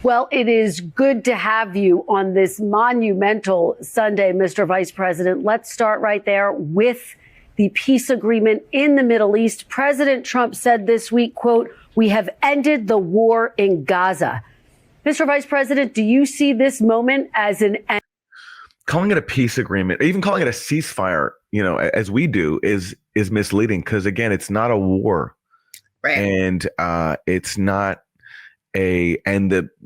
Well, it is good to have you on this monumental Sunday, Mr. Vice President. Let's start right there with the peace agreement in the Middle East. President Trump said this week, quote, "We have ended the war in Gaza." Mr. Vice President, do you see this moment as an end? Calling it a peace agreement, even calling it a ceasefire, as we do, is misleading because, again, it's not a war. Right. And it's not in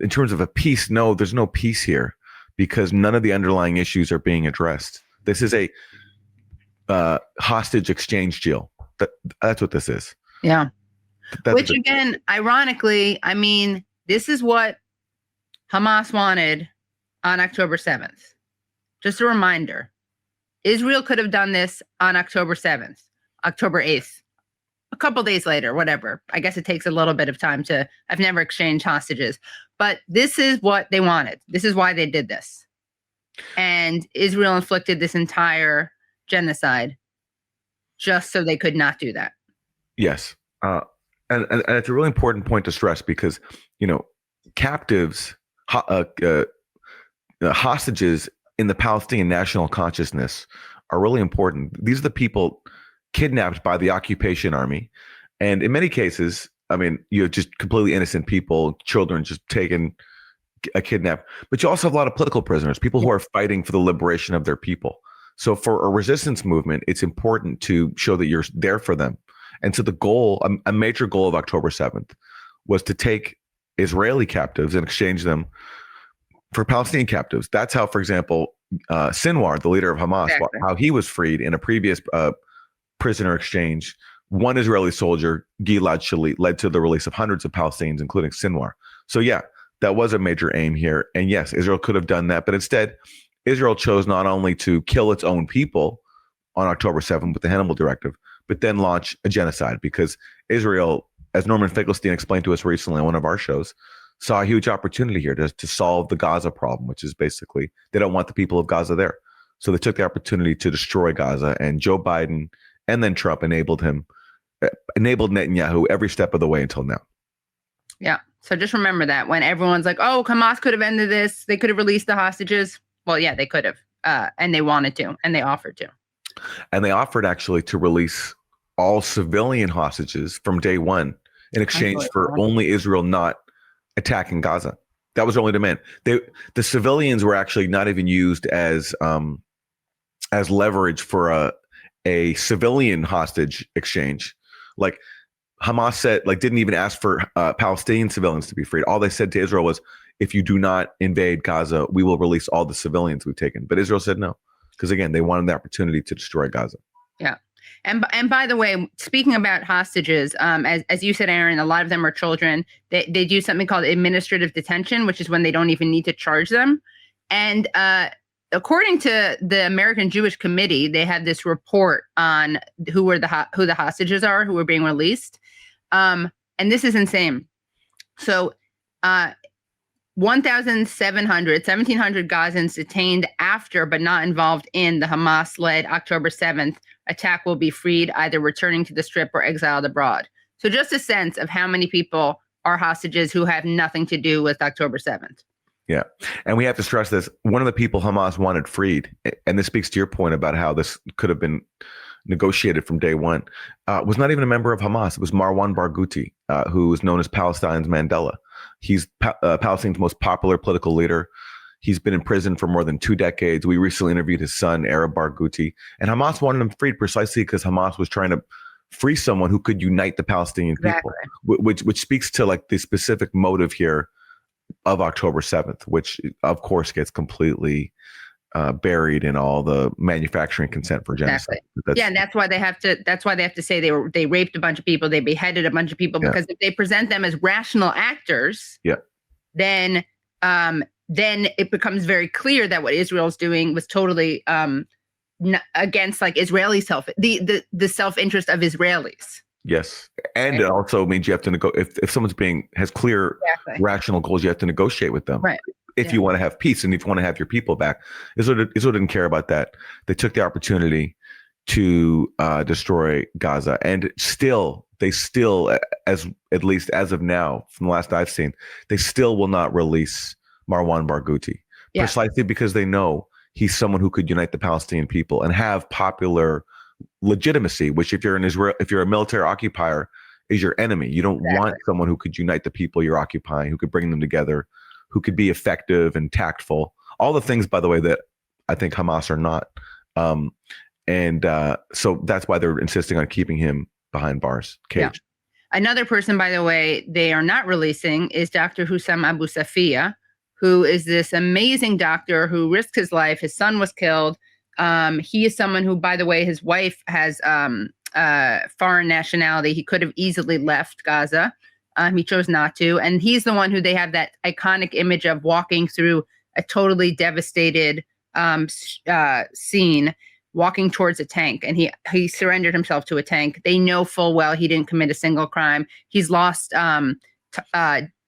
terms of a peace, no, there's no peace here because none of the underlying issues are being addressed. This is a hostage exchange deal. That's what this is. Yeah. Which again, ironically, I mean, this is what Hamas wanted on October 7th. Just a reminder, Israel could have done this on October 7th, October 8th. A couple days later, whatever. I guess it takes a little bit of time I've never exchanged hostages, but this is what they wanted. This is why they did this. And Israel inflicted this entire genocide just so they could not do that. Yes. And it's a really important point to stress because, captives, hostages in the Palestinian national consciousness are really important. These are the people kidnapped by the occupation army. And in many cases, I mean, you have just completely innocent people, children just taken a kidnap. But you also have a lot of political prisoners, people who are fighting for the liberation of their people. So for a resistance movement, it's important to show that you're there for them. And so the goal, a major goal of October 7th was to take Israeli captives and exchange them for Palestinian captives. That's how, for example, Sinwar, the leader of Hamas, exactly, how he was freed in a previous prisoner exchange. One Israeli soldier, Gilad Shalit, led to the release of hundreds of Palestinians, including Sinwar. So yeah, that was a major aim here. And yes, Israel could have done that. But instead, Israel chose not only to kill its own people on October 7th with the Hannibal Directive, but then launch a genocide because Israel, as Norman Finkelstein explained to us recently on one of our shows, saw a huge opportunity here to solve the Gaza problem, which is basically they don't want the people of Gaza there. So they took the opportunity to destroy Gaza, and Joe Biden and then Trump enabled Netanyahu every step of the way until now. Yeah. So just remember that when everyone's like, oh, Hamas could have ended this, they could have released the hostages. Well, yeah, they could have. And they wanted to, and they offered to. And they offered actually to release all civilian hostages from day one in exchange for only Israel not attacking Gaza. That was their only demand. The civilians were actually not even used as leverage for a civilian hostage exchange. Like Hamas said, didn't even ask for Palestinian civilians to be freed. All they said to Israel was, if you do not invade Gaza, we will release all the civilians we've taken. But Israel said no, because again, they wanted the opportunity to destroy Gaza. Yeah. And by the way, speaking about hostages, as you said, Aaron, a lot of them are children. They do something called administrative detention, which is when they don't even need to charge them. And according to the American Jewish Committee, they had this report on who the hostages are who are being released. And this is insane. So 1,700 Gazans detained after but not involved in the Hamas-led October 7th attack will be freed, either returning to the Strip or exiled abroad. So just a sense of how many people are hostages who have nothing to do with October 7th. Yeah. And we have to stress this. One of the people Hamas wanted freed, and this speaks to your point about how this could have been negotiated from day one, was not even a member of Hamas. It was Marwan Barghouti, who is known as Palestine's Mandela. He's Palestine's most popular political leader. He's been in prison for more than 2 decades. We recently interviewed his son, Arab Barghouti, and Hamas wanted him freed precisely because Hamas was trying to free someone who could unite the Palestinian people, which speaks to the specific motive here of October 7th, which of course gets completely buried in all the manufacturing consent for genocide. Exactly. And that's why they have to say they raped a bunch of people, they beheaded a bunch of people, because if they present them as rational actors, then it becomes very clear that what Israel's doing was totally against Israeli the self-interest of Israelis. Yes. And it also means you have to if someone's has clear rational goals, you have to negotiate with them. Right. If you want to have peace and if you want to have your people back. Israel didn't care about that. They took the opportunity to destroy Gaza and still they still, at least as of now, from the last I've seen, they still will not release Marwan Barghouti, precisely because they know he's someone who could unite the Palestinian people and have popular legitimacy, which if you're in Israel, if you're a military occupier, is your enemy. You don't want someone who could unite the people you're occupying, who could bring them together, who could be effective and tactful. All the things, by the way, that I think Hamas are not. So that's why they're insisting on keeping him behind bars, caged. Yeah. Another person, by the way, they are not releasing is Dr. Hussam Abu Safia, who is this amazing doctor who risked his life. His son was killed. He is someone who, by the way, his wife has foreign nationality. He could have easily left Gaza. He chose not to. And he's the one who they have that iconic image of walking through a totally devastated scene, walking towards a tank. And he surrendered himself to a tank. They know full well he didn't commit a single crime. He's lost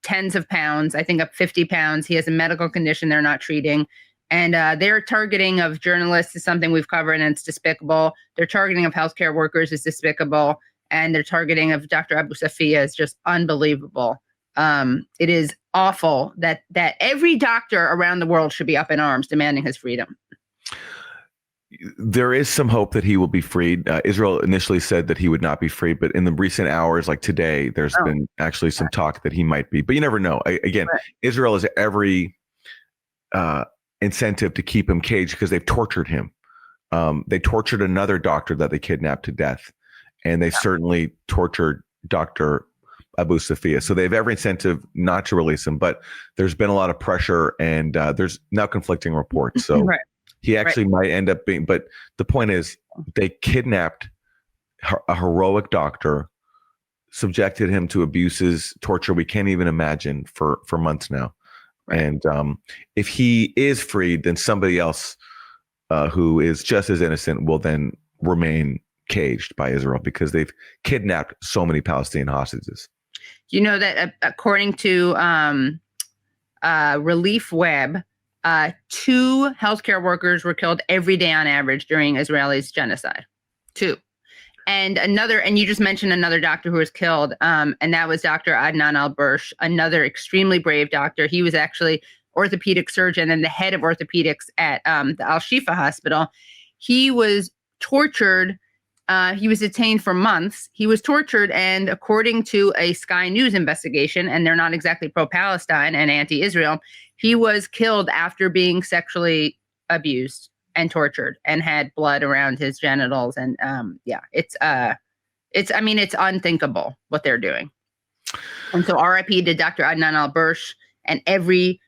tens of pounds, I think up 50 pounds. He has a medical condition they're not treating. And their targeting of journalists is something we've covered, and it's despicable. Their targeting of healthcare workers is despicable. And their targeting of Dr. Abu Safia is just unbelievable. It is awful that every doctor around the world should be up in arms demanding his freedom. There is some hope that he will be freed. Israel initially said that he would not be freed, but in the recent hours, like today, there's been actually some talk that he might be. But you never know. Israel has every incentive to keep him caged because they've tortured him. They tortured another doctor that they kidnapped to death, and they certainly tortured Dr. Abu Safia. So they have every incentive not to release him. But there's been a lot of pressure, and there's now conflicting reports. So. He actually might end up being, but the point is they kidnapped a heroic doctor, subjected him to abuses, torture we can't even imagine for months now. Right. And if he is freed, then somebody else who is just as innocent will then remain caged by Israel because they've kidnapped so many Palestinian hostages. You know that according to Relief Web, 2 healthcare workers were killed every day on average during Israel's genocide. 2. And you just mentioned another doctor who was killed, and that was Dr. Adnan Al-Bursh, another extremely brave doctor. He was actually orthopedic surgeon and the head of orthopedics at the Al-Shifa hospital. He was tortured. He was detained for months. He was tortured, and according to a Sky News investigation, and they're not exactly pro-Palestine and anti-Israel, he was killed after being sexually abused and tortured and had blood around his genitals. And it's unthinkable what they're doing. And so RIP to Dr. Adnan Al-Bursh and every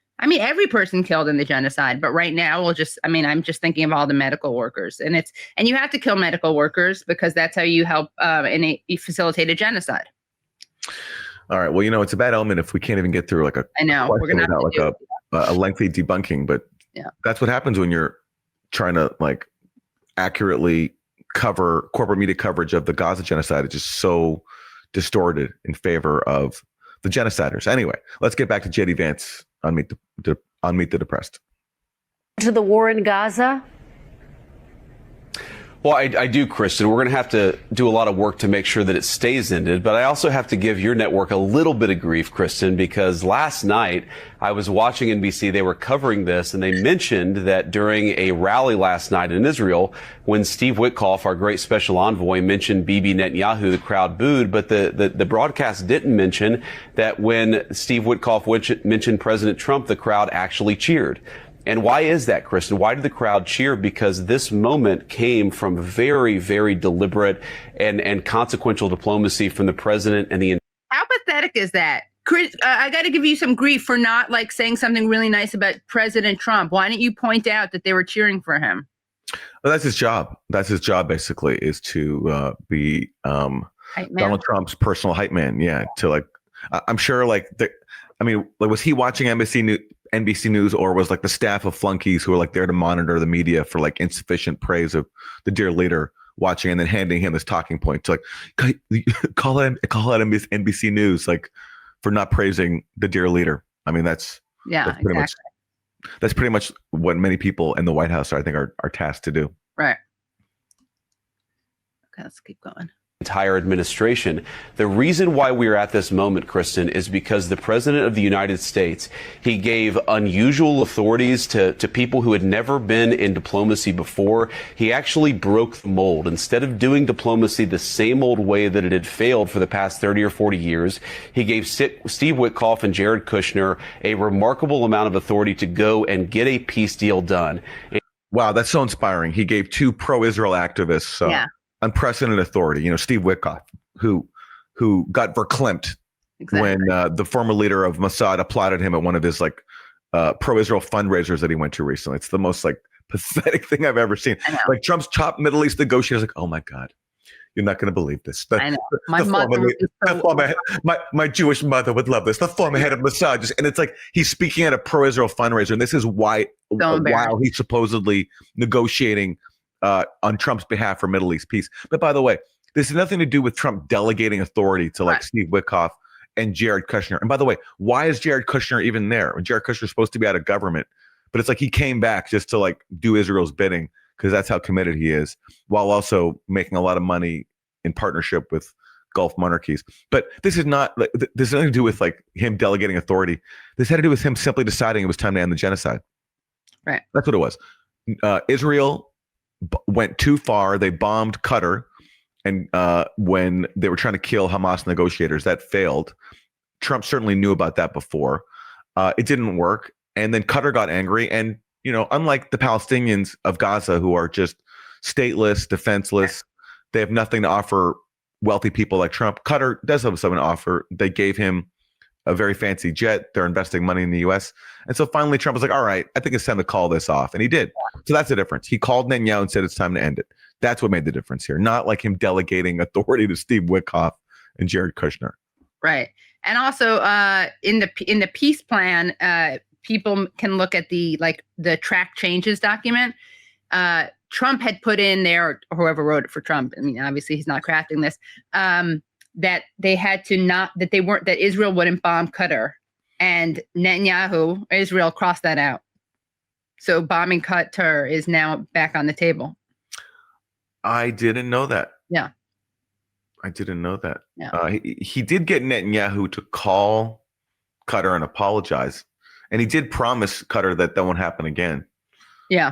person killed in the genocide. But right now I'm just thinking of all the medical workers, and you have to kill medical workers because that's how you help you facilitate a genocide. All right. Well, it's a bad omen if we can't even get through like a we're gonna have a lengthy debunking, but that's what happens when you're trying to like accurately cover corporate media coverage of the Gaza genocide. It's just so distorted in favor of the genociders. Anyway, let's get back to JD Vance on Meet the Depressed. To the war in Gaza. Well, I do, Kristen. We're going to have to do a lot of work to make sure that it stays ended. But I also have to give your network a little bit of grief, Kristen, because last night I was watching NBC. They were covering this, and they mentioned that during a rally last night in Israel, when Steve Witkoff, our great special envoy, mentioned Bibi Netanyahu, the crowd booed. But the broadcast didn't mention that when Steve Witkoff mentioned President Trump, the crowd actually cheered. And why is that, Kristen? Why did the crowd cheer? Because this moment came from very, very deliberate and consequential diplomacy from the president and the. How pathetic is that? Chris, I got to give you some grief for not saying something really nice about President Trump. Why didn't you point out that they were cheering for him? Well, that's his job. That's his job, basically, is to be Donald Trump's personal hype man. Yeah. I'm sure was he watching NBC News, or was like the staff of flunkies who were like there to monitor the media for like insufficient praise of the dear leader watching and then handing him this talking point to like call out NBC News like for not praising the dear leader. I mean, that's pretty much what many people in the White House are tasked to do. Right. Okay, let's keep going. entire administration. The reason why we're at this moment, Kristen, is because the president of the United States, he gave unusual authorities to people who had never been in diplomacy before. He actually broke the mold. Instead of doing diplomacy the same old way that it had failed for the past 30 or 40 years, he gave Steve Witkoff and Jared Kushner a remarkable amount of authority to go and get a peace deal done. Wow, that's so inspiring. He gave two pro-Israel activists unprecedented authority. Steve Witkoff, who got verklempt when the former leader of Mossad applauded him at one of his pro-Israel fundraisers that he went to recently. It's the most pathetic thing I've ever seen. Trump's top Middle East negotiators, oh my God, you're not going to believe this. I know. My Jewish mother would love this. The former head of Mossad, and it's he's speaking at a pro-Israel fundraiser, and this is while he's supposedly negotiating on Trump's behalf for Middle East peace. But by the way, this has nothing to do with Trump delegating authority to Steve Witkoff and Jared Kushner. And by the way, why is Jared Kushner even there? When Jared Kushner is supposed to be out of government, but it's he came back just to do Israel's bidding because that's how committed he is, while also making a lot of money in partnership with Gulf monarchies. But this is not this has nothing to do with him delegating authority. This had to do with him simply deciding it was time to end the genocide. Right. That's what it was. Israel went too far. They bombed Qatar, and when they were trying to kill Hamas negotiators, that failed. Trump certainly knew about that before. It didn't work, and then Qatar got angry. And unlike the Palestinians of Gaza, who are just stateless, defenseless, they have nothing to offer wealthy people like Trump. Qatar does have something to offer. They gave him a very fancy jet. They're investing money in the U.S. And so finally Trump was all right, I think it's time to call this off. And he did. So that's the difference. He called Netanyahu and said it's time to end it. That's what made the difference here. Not him delegating authority to Steve Witkoff and Jared Kushner. Right. And also in the peace plan, people can look at the track changes document. Trump had put in there, or whoever wrote it for Trump, obviously he's not crafting this, that they had to that Israel wouldn't bomb Qatar, and Netanyahu, Israel crossed that out. So bombing Qatar is now back on the table. I didn't know that. Yeah. I didn't know that. Yeah. He did get Netanyahu to call Qatar and apologize. And he did promise Qatar that won't happen again. Yeah.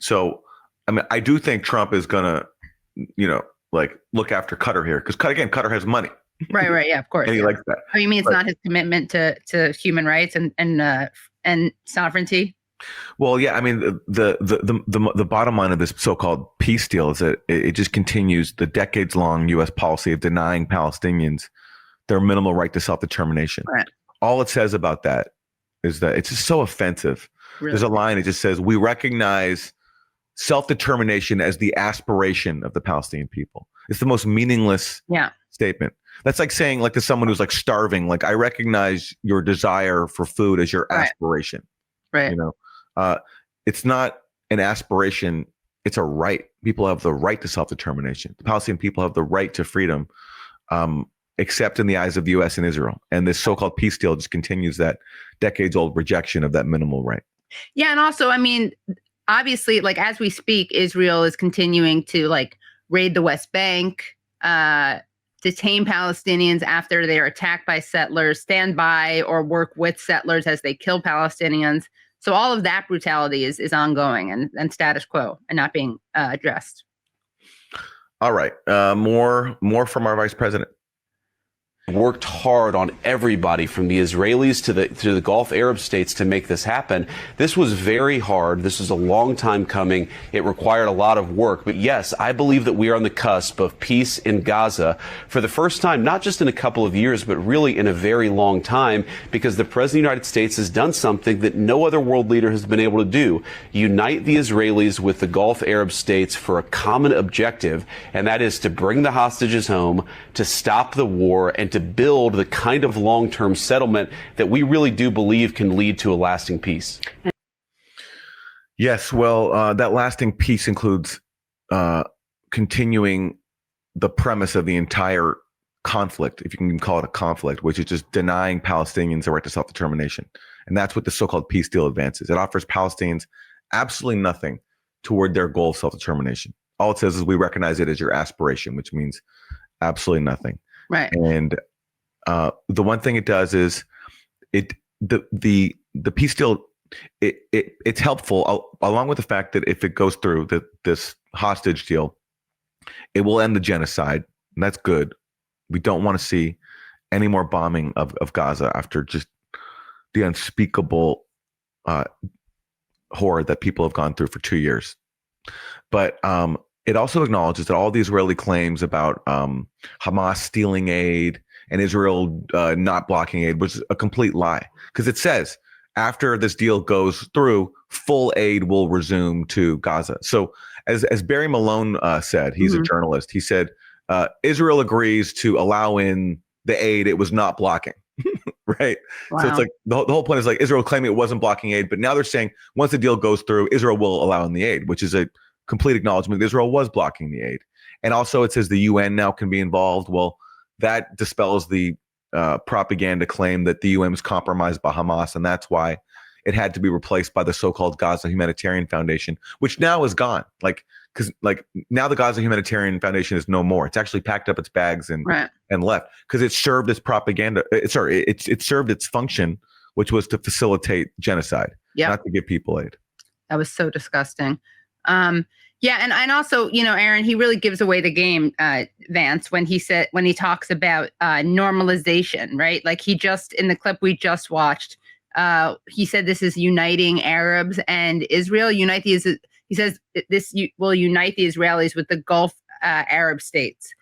So, I do think Trump is going to, look after Qatar here, because Qatar has money. Right. Yeah, of course. And he likes that. Oh, you mean it's not his commitment to human rights and sovereignty? Well, yeah. The bottom line of this so-called peace deal is that it just continues the decades-long U.S. policy of denying Palestinians their minimal right to self-determination. Right. All it says about that is that it's just so offensive. Really? There's a line, it just says, we recognize self-determination as the aspiration of the Palestinian people. It's the most meaningless statement. That's like saying, to someone who's starving, I recognize your desire for food as your aspiration. Right. It's not an aspiration. It's a right. People have the right to self-determination. The Palestinian people have the right to freedom, except in the eyes of the U.S. and Israel. And this so-called peace deal just continues that decades-old rejection of that minimal right. Yeah. And also, obviously, as we speak, Israel is continuing to raid the West Bank, detain Palestinians after they are attacked by settlers, stand by or work with settlers as they kill Palestinians. So all of that brutality is ongoing and status quo and not being addressed. All right. More from our vice president. Worked hard on everybody from the Israelis to the Gulf Arab states to make this happen. This was very hard. This was a long time coming. It required a lot of work. But yes, I believe that we are on the cusp of peace in Gaza for the first time, not just in a couple of years, but really in a very long time, because the President of the United States has done something that no other world leader has been able to do: unite the Israelis with the Gulf Arab states for a common objective, and that is to bring the hostages home, to stop the war, and to build the kind of long-term settlement that we really do believe can lead to a lasting peace. Yes, well, that lasting peace includes continuing the premise of the entire conflict, if you can call it a conflict, which is just denying Palestinians the right to self-determination. And that's what the so-called peace deal advances. It offers Palestinians absolutely nothing toward their goal of self-determination. All it says is we recognize it as your aspiration, which means absolutely nothing. Right. And the one thing it does is the peace deal. It's helpful, along with the fact that if it goes through, this hostage deal, it will end the genocide. And that's good. We don't want to see any more bombing of Gaza after just the unspeakable horror that people have gone through for 2 years. But it also acknowledges that all the Israeli claims about Hamas stealing aid and Israel not blocking aid was a complete lie. Because it says after this deal goes through, full aid will resume to Gaza. So as Barry Malone said, he's a journalist, he said, Israel agrees to allow in the aid it was not blocking. Right. Wow. So it's like the whole point is like Israel claiming it wasn't blocking aid, but now they're saying once the deal goes through, Israel will allow in the aid, which is a complete acknowledgement that Israel was blocking the aid. And also it says the UN now can be involved. Well, that dispels the propaganda claim that the UN was compromised by Hamas, and that's why it had to be replaced by the so-called Gaza Humanitarian Foundation, which now is gone. Because now the Gaza Humanitarian Foundation is no more. It's actually packed up its bags and left because it served its propaganda. It served its function, which was to facilitate genocide, not to give people aid. That was so disgusting. Yeah, and also, Aaron, he really gives away the game, Vance, when he talks about normalization, right? Like he just in the clip we just watched, he said this is uniting Arabs and Israel. He says this will unite the Israelis with the Gulf Arab states.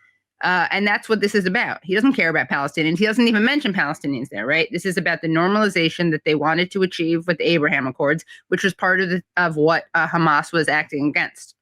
And that's what this is about. He doesn't care about Palestinians. He doesn't even mention Palestinians there, right? This is about the normalization that they wanted to achieve with the Abraham Accords, which was part of what Hamas was acting against.